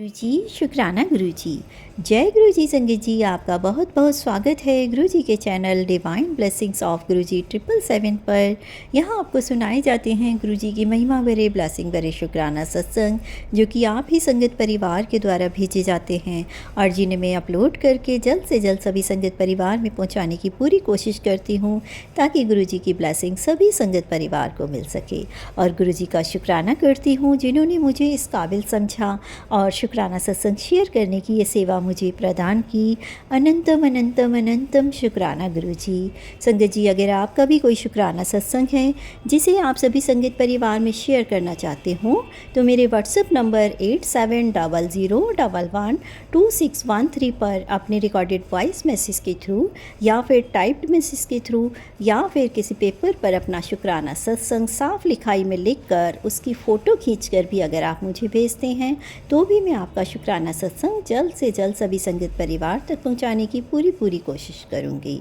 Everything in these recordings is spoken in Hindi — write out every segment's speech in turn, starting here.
गुरुजी शुक्राना गुरुजी। जय गुरुजी संगत जी, आपका बहुत बहुत स्वागत है गुरुजी के चैनल डिवाइन ब्लेसिंग्स ऑफ गुरुजी 777 पर। यहाँ आपको सुनाए जाते हैं गुरुजी की महिमा भरे ब्लेसिंग भरे शुक्राना सत्संग, जो कि आप ही संगत परिवार के द्वारा भेजे जाते हैं और जिन्हें मैं अपलोड करके जल्द से जल्द सभी संगत परिवार में पहुँचाने की पूरी कोशिश करती हूँ, ताकि गुरुजी की ब्लेसिंग सभी संगत परिवार को मिल सके। और गुरुजी का शुक्राना करती हूँ जिन्होंने मुझे इस काबिल समझा और शुक्राना सत्संग शेयर करने की ये सेवा मुझे प्रदान की। अनंतम अनंतम अनंतम शुक्राना गुरुजी। संगत जी, अगर आपका भी कोई शुक्राना सत्संग है जिसे आप सभी संगत परिवार में शेयर करना चाहते हो, तो मेरे व्हाट्सएप नंबर 8700112613 पर अपने रिकॉर्डेड वॉइस मैसेज के थ्रू या फिर टाइप्ड मैसेज के थ्रू या फिर किसी पेपर पर अपना शुक्राना सत्संग साफ लिखाई में लिखकर उसकी फ़ोटो खींचकर भी अगर आप मुझे भेजते हैं, तो भी मैं आपका शुक्राना सत्संग जल्द से जल्द सभी संगत परिवार तक पहुंचाने की पूरी कोशिश करूंगी।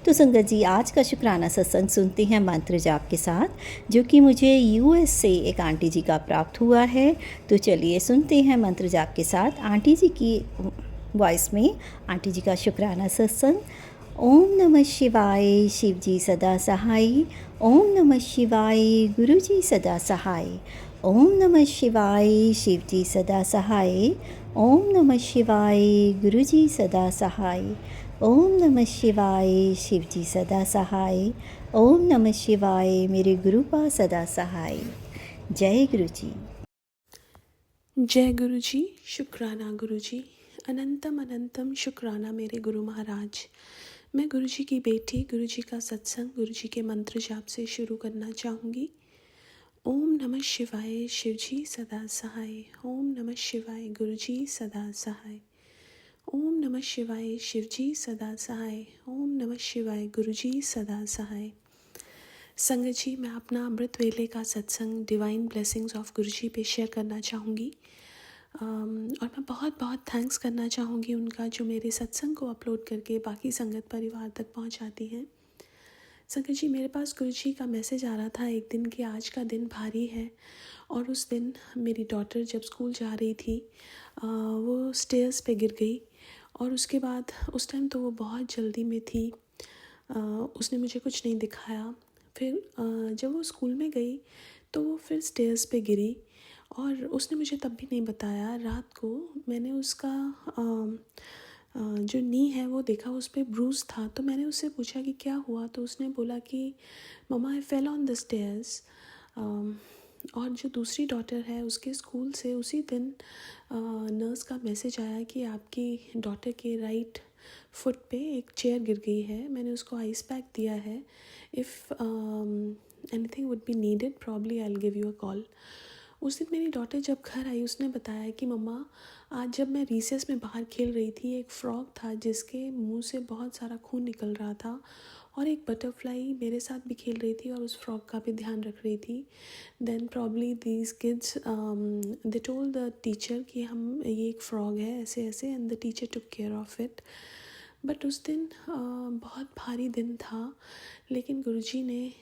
तो संगत जी, आज का शुक्राना सत्संग सुनते हैं मंत्र जाप के साथ, जो कि मुझे यूएस से एक आंटी जी का प्राप्त हुआ है। तो चलिए सुनते हैं मंत्र जाप के साथ आंटी जी की वॉइस में आंटी जी का शुक्राना सत्संग। ओम नमः शिवाय, शिव जी सदा सहाय। ओम नमः शिवाय, गुरु जी सदा सहाय। ओम नमः शिवाय, शिव जी सदा सहाय। ओम नमः शिवाय, गुरु जी सदा सहाय। ओम नमः शिवाय, शिव जी सदा सहाय। ओम नमः शिवाय, मेरे गुरु पा सदा सहाय। जय गुरु जी। जय गुरु जी। शुक्राना गुरु जी। अनंतम अनंतम शुक्राना मेरे गुरु महाराज। मैं गुरु जी की बेटी गुरु जी का सत्संग गुरु जी के मंत्र जाप से शुरू करना चाहूँगी। ओम नमः शिवाय, शिव जी सदा सहाय। ओम नमः शिवाय, गुरु जी सदा सहाय। ओम नमः शिवाय, शिव जी सदा सहाय। ओम नमः शिवाय, गुरु जी सदा सहाय। संगत जी, मैं अपना अमृत वेले का सत्संग डिवाइन ब्लेसिंग्स ऑफ गुरु जी पे शेयर करना चाहूँगी। और मैं बहुत बहुत थैंक्स करना चाहूँगी उनका, जो मेरे सत्संग को अपलोड करके बाकी संगत परिवार तक पहुँचाती हैं। संगत जी, मेरे पास गुरु जी का मैसेज आ रहा था एक दिन कि आज का दिन भारी है। और उस दिन मेरी डॉटर जब स्कूल जा रही थी, वो स्टेयर्स पे गिर गई। और उसके बाद उस टाइम तो वो बहुत जल्दी में थी, उसने मुझे कुछ नहीं दिखाया। फिर जब वो स्कूल में गई तो वो फिर स्टेयर्स पे गिरी और उसने मुझे तब भी नहीं बताया। रात को मैंने उसका जो नी है वो देखा, उस पर ब्रूज था। तो मैंने उससे पूछा कि क्या हुआ, तो उसने बोला कि मम्मा आई फेल ऑन द स्टेयर्स। और जो दूसरी डॉटर है, उसके स्कूल से उसी दिन नर्स का मैसेज आया कि आपकी डॉटर के राइट फुट पे एक चेयर गिर गई है। मैंने उसको आइस पैक दिया है। If anything would be needed probably I will give you a call. उस दिन मेरी डॉटर जब घर आई, उसने बताया कि मम्मा, आज जब मैं रिसेस में बाहर खेल रही थी, एक फ्रॉग था जिसके मुंह से बहुत सारा खून निकल रहा था और एक बटरफ्लाई मेरे साथ भी खेल रही थी और उस फ्रॉग का भी ध्यान रख रही थी। Then probably these kids they told the teacher कि हम ये एक फ्रॉग है ऐसे ऐसे, and the teacher took care of it. But उस दिन बहुत भारी दिन था, लेकिन गुरुजी ने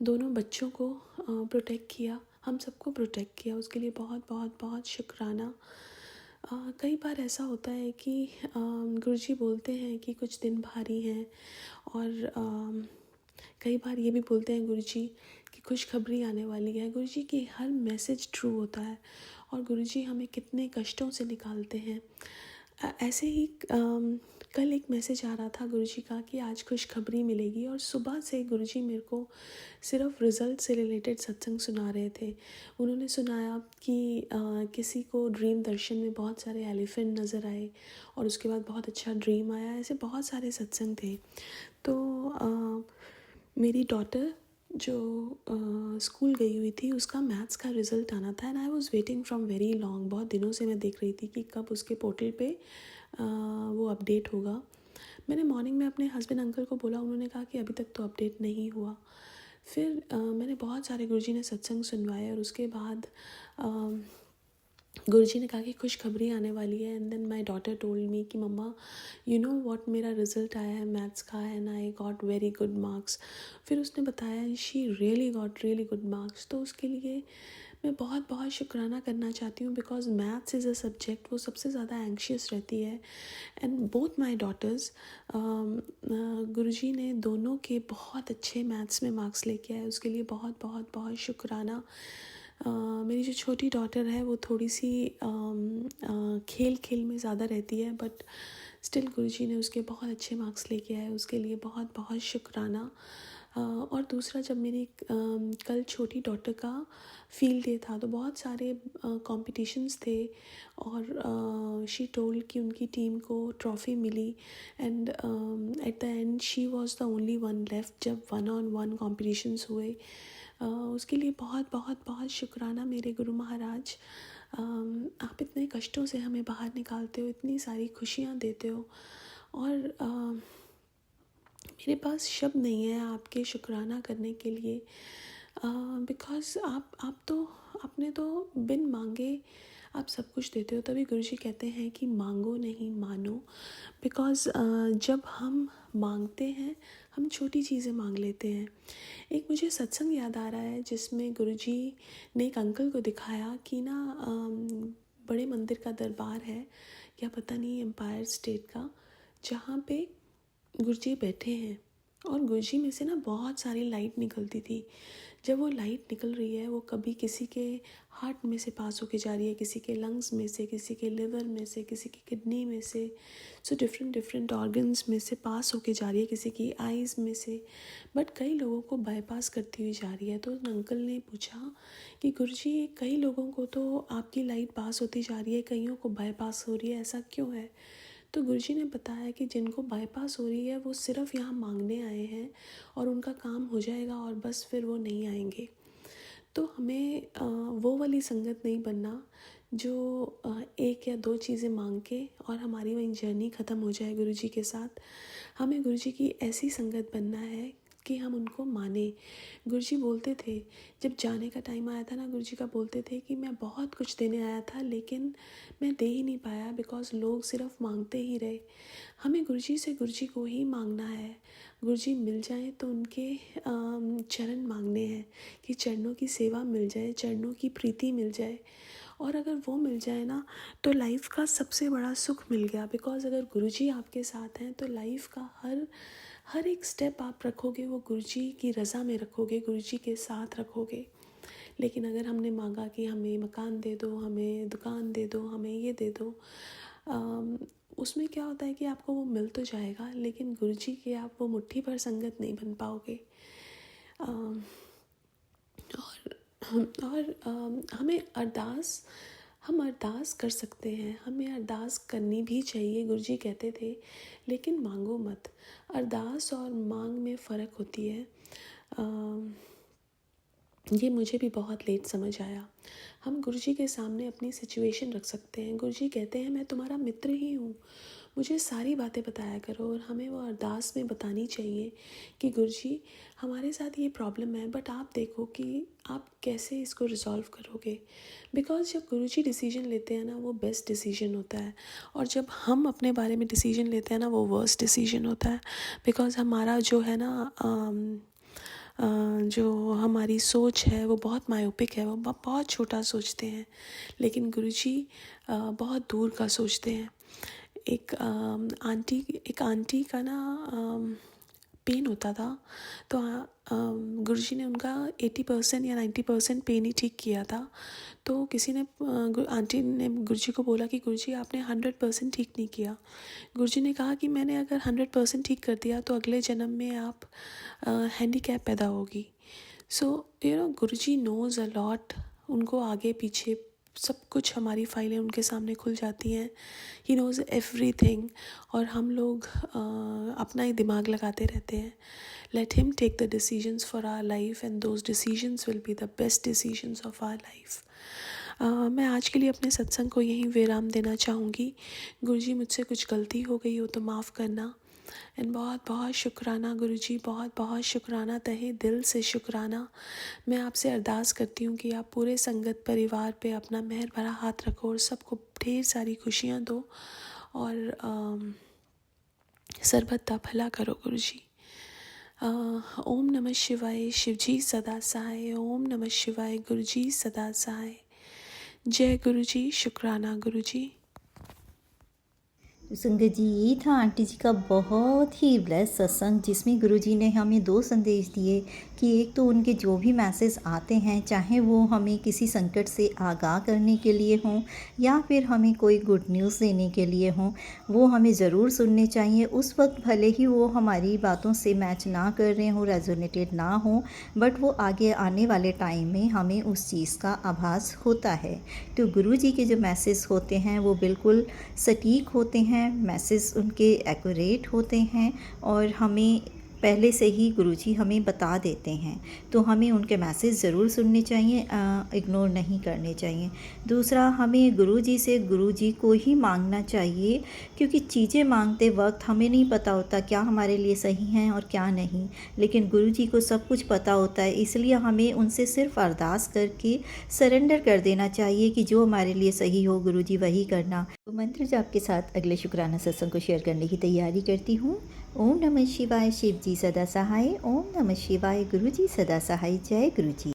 दोनों बच्चों को प्रोटेक्ट किया, हम सबको प्रोटेक्ट किया। उसके लिए बहुत बहुत बहुत शुक्राना। कई बार ऐसा होता है कि गुरुजी बोलते हैं कि कुछ दिन भारी हैं, और कई बार ये भी बोलते हैं गुरुजी कि खुशखबरी आने वाली है। गुरुजी की हर मैसेज ट्रू होता है और गुरुजी हमें कितने कष्टों से निकालते हैं। ऐसे ही कल एक मैसेज आ रहा था गुरुजी का कि आज खुशखबरी मिलेगी, और सुबह से गुरुजी मेरे को सिर्फ रिज़ल्ट से रिलेटेड सत्संग सुना रहे थे। उन्होंने सुनाया कि किसी को ड्रीम दर्शन में बहुत सारे एलिफेंट नज़र आए और उसके बाद बहुत अच्छा ड्रीम आया। ऐसे बहुत सारे सत्संग थे। तो मेरी डॉटर जो स्कूल गई हुई थी, उसका मैथ्स का रिज़ल्ट आना था, and I was waiting from very long. बहुत दिनों से मैं देख रही थी कि कब उसके पोर्टल पे वो अपडेट होगा। मैंने मॉर्निंग में अपने हस्बैंड अंकल को बोला, उन्होंने कहा कि अभी तक तो अपडेट नहीं हुआ। फिर मैंने बहुत सारे गुरुजी ने सत्संग सुनवाए और उसके बाद गुरुजी ने कहा कि खुशखबरी आने वाली है। And then my daughter told me कि मम्मा, यू नो व्हाट, मेरा रिज़ल्ट आया है मैथ्स का and I got very good marks. फिर उसने बताया she really got really good marks. तो उसके लिए मैं बहुत बहुत शुक्राना करना चाहती हूँ because maths is a subject वो सबसे ज़्यादा एंग्शियस रहती है। एंड बोथ माई डॉटर्स, गुरुजी ने दोनों के बहुत अच्छे मैथ्स में मार्क्स लेके आए, उसके लिए बहुत बहुत बहुत शुक्राना। मेरी जो छोटी डॉटर है वो थोड़ी सी खेल खेल में ज़्यादा रहती है, बट स्टिल गुरुजी ने उसके बहुत अच्छे मार्क्स लेके आए, उसके लिए बहुत बहुत शुक्राना। और दूसरा, जब मेरी कल छोटी डॉटर का फील्ड डे था तो बहुत सारे कॉम्पिटिशन्स थे और शी टोल्ड कि उनकी टीम को ट्रॉफ़ी मिली and at the end she was the only one left जब 1-on-1 कॉम्पिटिशन्स हुए। उसके लिए बहुत बहुत बहुत शुक्राना मेरे गुरु महाराज। आप इतने कष्टों से हमें बाहर निकालते हो, इतनी सारी खुशियाँ देते हो और मेरे पास शब्द नहीं है आपके शुक्राना करने के लिए, बिकॉज़ आप तो आपने तो बिन मांगे आप सब कुछ देते हो। तभी गुरुजी कहते हैं कि मांगो नहीं मानो, बिकॉज़ जब हम मांगते हैं हम छोटी चीज़ें मांग लेते हैं। एक मुझे सत्संग याद आ रहा है जिसमें गुरुजी ने एक अंकल को दिखाया कि ना बड़े मंदिर का दरबार है या पता नहीं एम्पायर स्टेट का, जहाँ पे गुरुजी बैठे हैं और गुरुजी में से ना बहुत सारी लाइट निकलती थी। जब वो लाइट निकल रही है वो कभी किसी के हार्ट में से पास होके जा रही है, किसी के लंग्स में से, किसी के लिवर में से, किसी की किडनी में से, सो डिफरेंट डिफरेंट ऑर्गन्स में से पास होके जा रही है, किसी की आइज़ में से, बट कई लोगों को बाईपास करती हुई जा रही है। तो उन अंकल ने पूछा कि गुरुजी कई लोगों को तो आपकी लाइट पास होती जा रही है, कईयों को बाईपास हो रही है, ऐसा क्यों है? तो गुरुजी ने बताया कि जिनको बाईपास हो रही है वो सिर्फ यहाँ मांगने आए हैं और उनका काम हो जाएगा और बस फिर वो नहीं आएंगे। तो हमें वो वाली संगत नहीं बनना जो एक या दो चीज़ें मांग के और हमारी वही जर्नी ख़त्म हो जाए गुरुजी के साथ। हमें गुरुजी की ऐसी संगत बनना है कि हम उनको माने। गुरुजी बोलते थे, जब जाने का टाइम आया था ना, गुरुजी का बोलते थे कि मैं बहुत कुछ देने आया था लेकिन मैं दे ही नहीं पाया बिकॉज़ लोग सिर्फ मांगते ही रहे। हमें गुरुजी से गुरुजी को ही मांगना है। गुरुजी मिल जाए तो उनके चरण मांगने हैं कि चरणों की सेवा मिल जाए, चरणों की प्रीति मिल जाए। और अगर वो मिल जाए ना तो लाइफ का सबसे बड़ा सुख मिल गया, बिकॉज़ अगर गुरुजी आपके साथ हैं तो लाइफ का हर एक स्टेप आप रखोगे वो गुरुजी की रज़ा में रखोगे, गुरुजी के साथ रखोगे। लेकिन अगर हमने मांगा कि हमें मकान दे दो, हमें दुकान दे दो, हमें ये दे दो, उसमें क्या होता है कि आपको वो मिल तो जाएगा लेकिन गुरुजी के आप वो मुट्ठी भर संगत नहीं बन पाओगे। और हमें हम अरदास कर सकते हैं, हमें अरदास करनी भी चाहिए, गुरुजी कहते थे, लेकिन मांगो मत। अरदास और मांग में फ़र्क होती है। ये मुझे भी बहुत लेट समझ आया। हम गुरुजी के सामने अपनी सिचुएशन रख सकते हैं। गुरुजी कहते हैं मैं तुम्हारा मित्र ही हूँ, मुझे सारी बातें बताया करो। और हमें वो अरदास में बतानी चाहिए कि गुरुजी हमारे साथ ये प्रॉब्लम है, बट आप देखो कि आप कैसे इसको रिज़ॉल्व करोगे। बिकॉज़ जब गुरुजी डिसीजन लेते हैं ना वो बेस्ट डिसीजन होता है, और जब हम अपने बारे में डिसीजन लेते हैं ना वो वर्स्ट डिसीजन होता है। बिकॉज़ हमारा जो है ना जो हमारी सोच है वो बहुत मायोपिक है, वो बहुत छोटा सोचते हैं, लेकिन गुरुजी बहुत दूर का सोचते हैं। एक आंटी का ना पेन होता था, तो गुरुजी ने उनका 80% या 90% पेन ही ठीक किया था। तो किसी ने आंटी ने गुरुजी को बोला कि गुरुजी आपने 100% ठीक नहीं किया। गुरुजी ने कहा कि मैंने अगर 100% ठीक कर दिया तो अगले जन्म में आप हैंडीकैप पैदा होगी। सो गुरुजी नोज़ अ लॉट, उनको आगे पीछे सब कुछ हमारी फाइलें उनके सामने खुल जाती हैं। ही नोज़ एवरीथिंग, और हम लोग अपना ही दिमाग लगाते रहते हैं। Let him take the decisions for our life and those decisions will be the best decisions of our life. मैं आज के लिए अपने सत्संग को यहीं विराम देना चाहूँगी। गुरुजी मुझसे कुछ गलती हो गई हो तो माफ़ करना। एंड बहुत बहुत शुक्राना गुरुजी, बहुत बहुत शुक्राना, तहे दिल से शुक्राना। मैं आपसे अरदास करती हूँ कि आप पूरे संगत परिवार पे अपना मेहर भरा हाथ रखो और सबको ढेर सारी खुशियाँ दो और सर्बत दा भला करो गुरुजी। ओम नमः शिवाय शिवजी सदा सहाय। ओम नमः शिवाय गुरुजी सदा सहाय। जय गुरुजी, शुक्राना गुरुजी। तो संगत जी, ये था आंटी जी का बहुत ही ब्लेस सत्संग, जिसमें गुरुजी ने हमें 2 संदेश दिए कि एक तो उनके जो भी मैसेज आते हैं, चाहे वो हमें किसी संकट से आगाह करने के लिए हों या फिर हमें कोई गुड न्यूज़ देने के लिए हों, वो हमें ज़रूर सुनने चाहिए। उस वक्त भले ही वो हमारी बातों से मैच ना कर रहे हों, रेजोनेटेड ना हों, बट वो आगे आने वाले टाइम में हमें उस चीज़ का आभास होता है। तो गुरुजी के जो मैसेज होते हैं वो बिल्कुल सटीक होते हैं, मैसेज उनके एक्यूरेट होते हैं और हमें पहले से ही गुरुजी हमें बता देते हैं, तो हमें उनके मैसेज ज़रूर सुनने चाहिए, इग्नोर नहीं करने चाहिए। दूसरा, हमें गुरुजी को ही मांगना चाहिए, क्योंकि चीज़ें मांगते वक्त हमें नहीं पता होता क्या हमारे लिए सही हैं और क्या नहीं, लेकिन गुरुजी को सब कुछ पता होता है। इसलिए हमें उनसे सिर्फ अरदास करके सरेंडर कर देना चाहिए कि जो हमारे लिए सही हो गुरुजी वही करना। तो मंत्र जाप के साथ अगले शुक्राना सत्संग को शेयर करने की तैयारी करती हूँ। ओम नमः शिवाय शिव जी सदा सहाय। ओम नमः शिवाय गुरु जी सदा सहाय। जय गुरु जी।